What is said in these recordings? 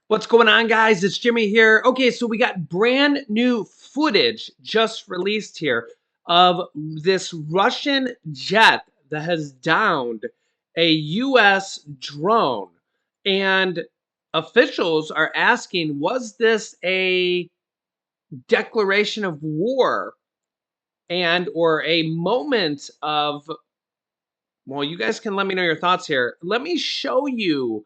What's going on, guys? It's Jimmy here. Okay, so we got brand new footage just released here of this Russian jet that has downed a US drone. And officials are asking, was this a declaration of war and or a moment of, well, you guys can let me know your thoughts here. Let me show you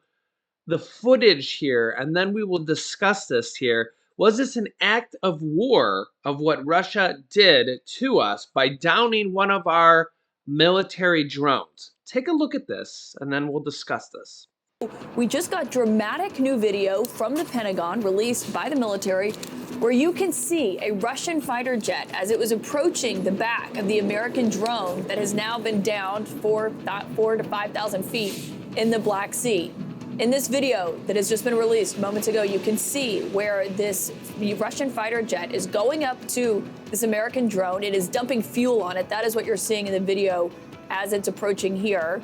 the footage here, and then we will discuss this here. Was this an act of war of what Russia did to us by downing one of our military drones? Take a look at this, and then we'll discuss this. We just got dramatic new video from the Pentagon released by the military where you can see a Russian fighter jet as it was approaching the back of the American drone that has now been downed 4 to 5,000 feet in the Black Sea. In this video that has just been released moments ago, you can see where this Russian fighter jet is going up to this American drone. It is dumping fuel on it. That is what you're seeing in the video as it's approaching here.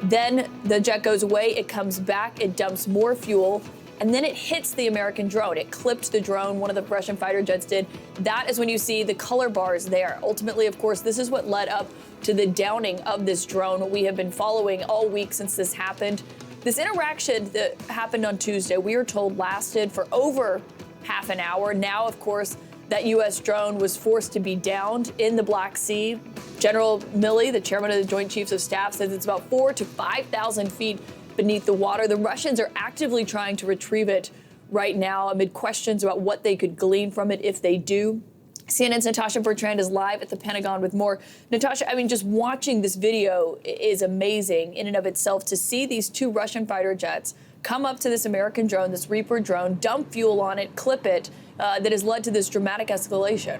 Then the jet goes away, it comes back, it dumps more fuel, and then it hits the American drone. It clipped the drone, one of the Russian fighter jets did. That is when you see the color bars there. Ultimately, of course, this is what led up to the downing of this drone. We have been following all week since this happened. This interaction that happened on Tuesday, we are told lasted for over half an hour. Now, of course, that U.S. drone was forced to be downed in the Black Sea. General Milley, the chairman of the Joint Chiefs of Staff, says it's about 4,000 to 5,000 feet beneath the water. The Russians are actively trying to retrieve it right now amid questions about what they could glean from it if they do. CNN's Natasha Bertrand is live at the Pentagon with more. Natasha, I mean, just watching this video is amazing in and of itself to see these two Russian fighter jets come up to this American drone, this Reaper drone, dump fuel on it, clip it, that has led to this dramatic escalation.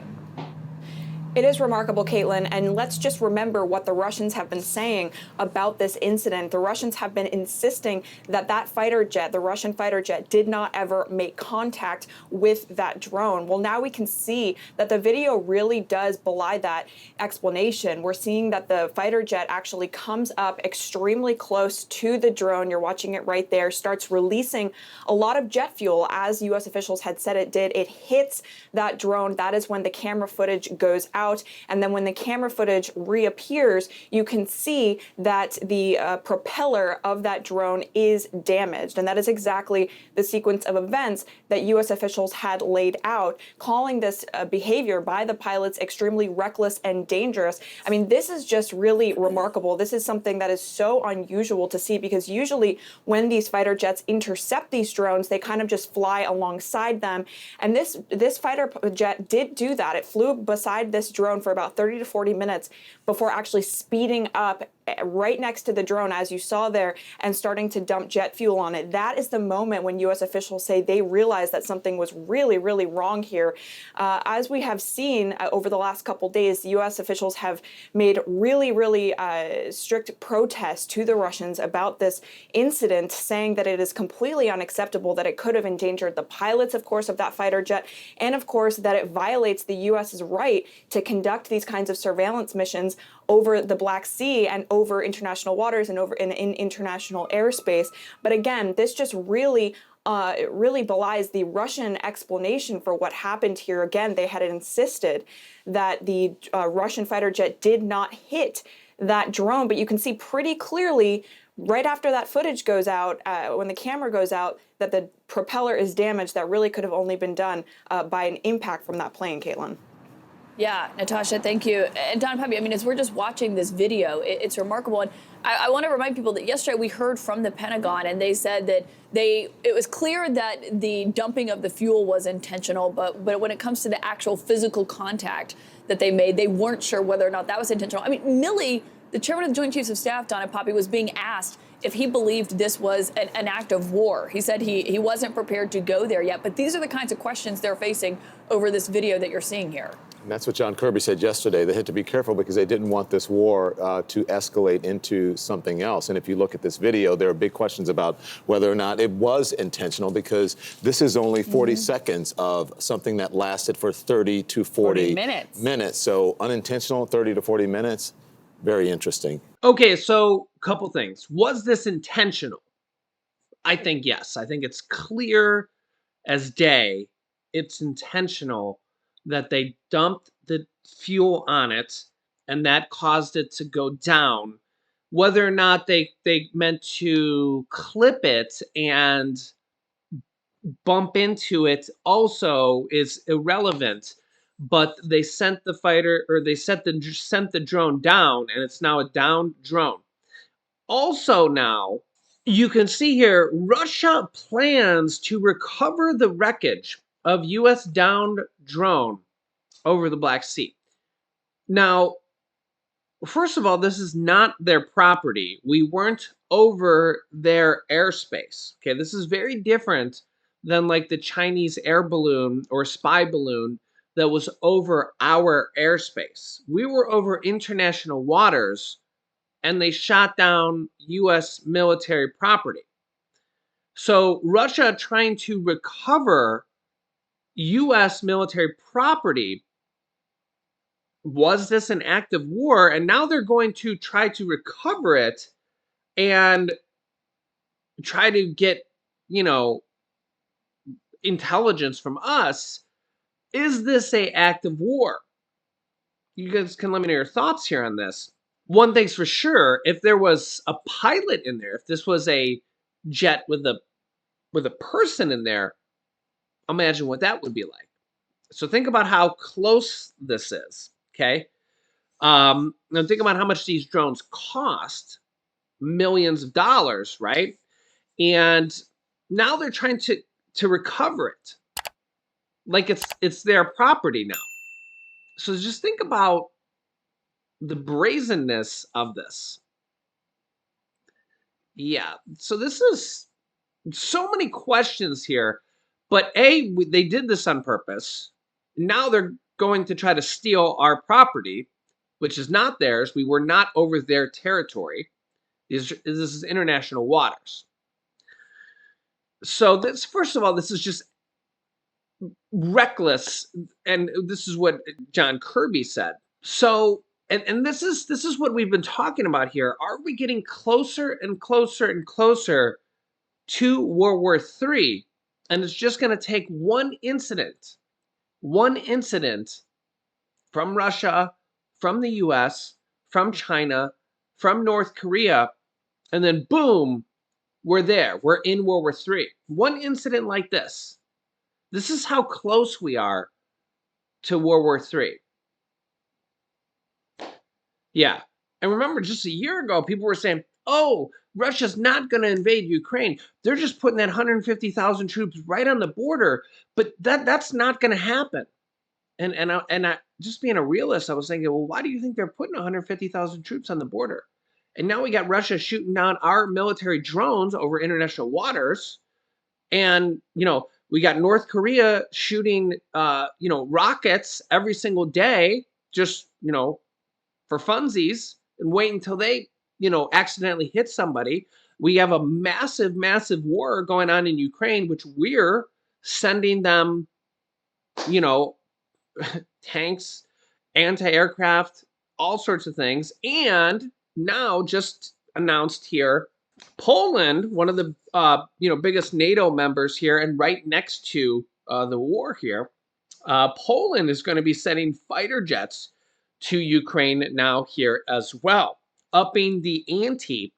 It is remarkable, Caitlin, and let's just remember what the Russians have been saying about this incident. The Russians have been insisting that that fighter jet, the Russian fighter jet, did not ever make contact with that drone. Well, now we can see that the video really does belie that explanation. We're seeing that the fighter jet actually comes up extremely close to the drone. You're watching it right there, starts releasing a lot of jet fuel, as U.S. officials had said it did. It hits that drone. That is when the camera footage goes out. And then when the camera footage reappears, you can see that the propeller of that drone is damaged. And that is exactly the sequence of events that U.S. officials had laid out, calling this behavior by the pilots extremely reckless and dangerous. I mean, this is just really remarkable. This is something that is so unusual to see, because usually when these fighter jets intercept these drones, they kind of just fly alongside them. And this fighter jet did do that. It flew beside this drone for about 30 to 40 minutes before actually speeding up right next to the drone, as you saw there, and starting to dump jet fuel on it. That is the moment when U.S. officials say they realized that something was really, really wrong here. As we have seen over the last couple days, U.S. officials have made really, really strict protests to the Russians about this incident, saying that it is completely unacceptable, that it could have endangered the pilots, of course, of that fighter jet, and of course that it violates the U.S.'s right to conduct these kinds of surveillance missions over the Black Sea and over international waters and over in international airspace. But again, this just really belies the Russian explanation for what happened here. Again, they had insisted that the Russian fighter jet did not hit that drone, but you can see pretty clearly right after that footage goes out, when the camera goes out, that the propeller is damaged. That really could have only been done by an impact from that plane, Caitlin. Yeah, Natasha, thank you. And Don Pepe, I mean, as we're just watching this video, it's remarkable. And I want to remind people that yesterday we heard from the Pentagon, and they said that it was clear that the dumping of the fuel was intentional, but when it comes to the actual physical contact that they made, they weren't sure whether or not that was intentional. I mean, Milley, the chairman of the Joint Chiefs of Staff, Don Poppy, was being asked if he believed this was an act of war. He said he wasn't prepared to go there yet, but these are the kinds of questions they're facing over this video that you're seeing here. And that's what John Kirby said yesterday. They had to be careful because they didn't want this war to escalate into something else. And if you look at this video, there are big questions about whether or not it was intentional, because this is only 40 seconds of something that lasted for 30 to 40 minutes. So unintentional, 30 to 40 minutes, very interesting. Okay, so couple things. Was this intentional? I think yes. I think it's clear as day. It's intentional that they dumped the fuel on it and that caused it to go down. Whether or not they meant to clip it and bump into it also is irrelevant. But they sent the fighter, or they sent the drone down, and it's now a downed drone. Also, now you can see here Russia plans to recover the wreckage of U.S. downed drone over the Black Sea. Now, first of all, this is not their property. We weren't over their airspace. Okay, this is very different than like the Chinese air balloon or spy balloon that was over our airspace. We were over international waters and they shot down US military property. So Russia trying to recover US military property, was this an act of war? And now they're going to try to recover it and try to get, you know, intelligence from us. Is this a act of war? You guys can let me know your thoughts here on this. One thing's for sure, if there was a pilot in there, if this was a jet with a person in there, imagine what that would be like. So think about how close this is, okay? Now think about how much these drones cost, millions of dollars, right? And now they're trying to recover it, like it's their property now. So just think about the brazenness of this. Yeah. So this is so many questions here, but they did this on purpose. Now they're going to try to steal our property, which is not theirs. We were not over their territory. This is international waters. So this, first of all, this is just reckless, and this is what John Kirby said. So, and this is what we've been talking about here. Are we getting closer and closer and closer to World War III? And it's just going to take one incident from Russia, from the US, from China, from North Korea, and then boom, we're there. We're in World War III. One incident like this. This is how close we are to World War III. Yeah. And remember, just a year ago, people were saying, oh, Russia's not going to invade Ukraine. They're just putting that 150,000 troops right on the border. But that's not going to happen. And I, just being a realist, I was thinking, well, why do you think they're putting 150,000 troops on the border? And now we got Russia shooting down our military drones over international waters. And, you know, we got North Korea shooting, rockets every single day, just, for funsies, and wait until they, accidentally hit somebody. We have a massive, massive war going on in Ukraine, which we're sending them, tanks, anti-aircraft, all sorts of things. And now just announced here, Poland, one of the biggest NATO members here, and right next to the war here, Poland is going to be sending fighter jets to Ukraine now here as well, upping the ante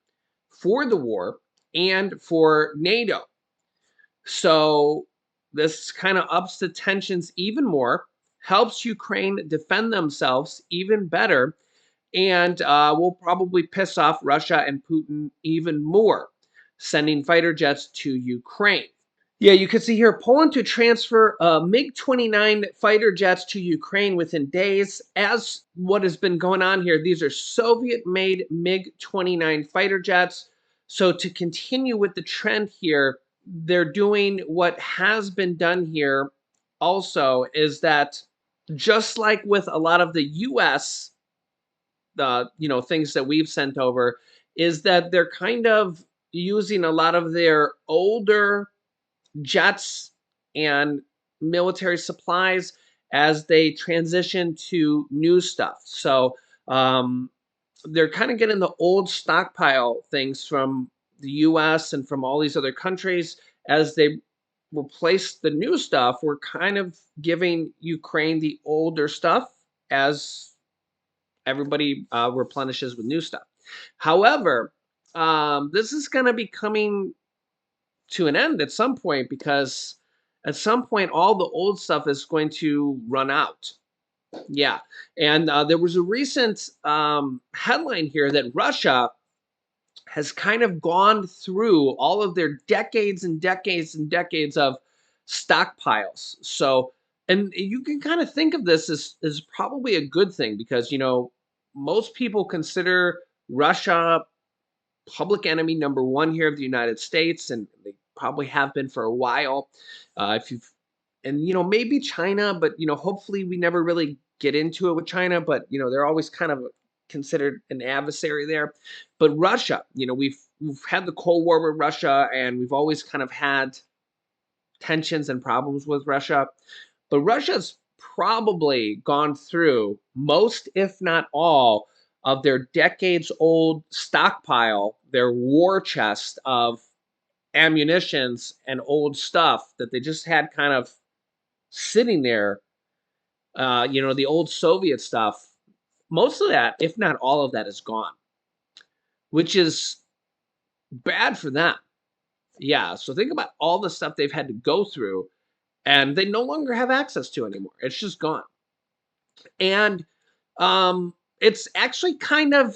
for the war and for NATO. So this kind of ups the tensions even more, helps Ukraine defend themselves even better, and will probably piss off Russia and Putin even more, sending fighter jets to Ukraine. Yeah, you can see here Poland to transfer MiG-29 fighter jets to Ukraine within days. As what has been going on here, these are Soviet-made MiG-29 fighter jets. So to continue with the trend here, they're doing what has been done here also, is that just like with a lot of the U.S. Things that we've sent over, is that they're kind of using a lot of their older jets and military supplies as they transition to new stuff. So they're kind of getting the old stockpile things from the US and from all these other countries, as they replace the new stuff, we're kind of giving Ukraine the older stuff as everybody replenishes with new stuff. However, this is going to be coming to an end at some point, because at some point all the old stuff is going to run out. Yeah. And there was a recent headline here that Russia has kind of gone through all of their decades and decades and decades of stockpiles. So, and you can kind of think of this as probably a good thing, because, you know, most people consider Russia public enemy number one here of the United States, and they probably have been for a while. If you've, and you know, maybe China, but you know, hopefully we never really get into it with China. But you know, they're always kind of considered an adversary there. But Russia, you know, we've had the Cold War with Russia, and we've always kind of had tensions and problems with Russia. But Russia's probably gone through most, if not all, of their decades old stockpile, their war chest of ammunitions and old stuff that they just had kind of sitting there. You know, the old Soviet stuff, most of that, if not all of that, is gone, which is bad for them. Yeah, so think about all the stuff they've had to go through, and they no longer have access to anymore. It's just gone. And it's actually kind of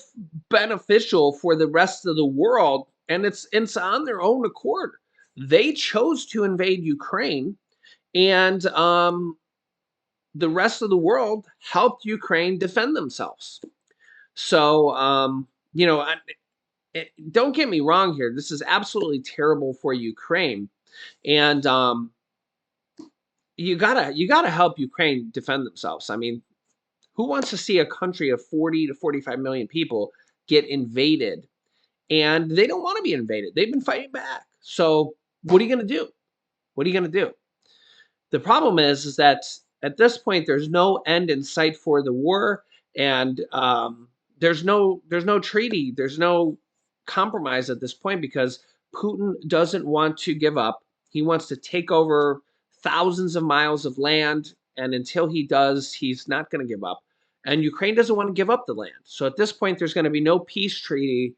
beneficial for the rest of the world, and it's on their own accord. They chose to invade Ukraine, and the rest of the world helped Ukraine defend themselves. So you know, don't get me wrong here. This is absolutely terrible for Ukraine, and you gotta help Ukraine defend themselves. I mean, who wants to see a country of 40 to 45 million people get invaded? And they don't want to be invaded. They've been fighting back. So what are you going to do? What are you going to do? The problem is that at this point there's no end in sight for the war, and there's no treaty, there's no compromise at this point, because Putin doesn't want to give up. He wants to take over thousands of miles of land, and until he does, he's not going to give up. And Ukraine doesn't want to give up the land. So at this point, there's going to be no peace treaty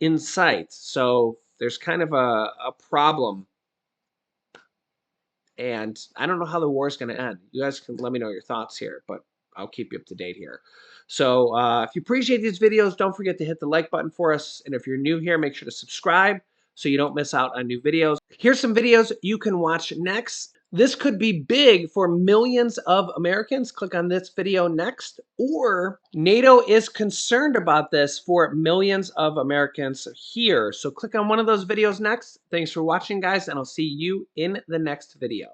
in sight. So there's kind of a problem. And I don't know how the war is going to end. You guys can let me know your thoughts here, but I'll keep you up to date here. So if you appreciate these videos, don't forget to hit the like button for us. And if you're new here, make sure to subscribe so you don't miss out on new videos. Here's some videos you can watch next. This could be big for millions of Americans. Click on this video next. Or NATO is concerned about this for millions of Americans here. So click on one of those videos next. Thanks for watching, guys, and I'll see you in the next video.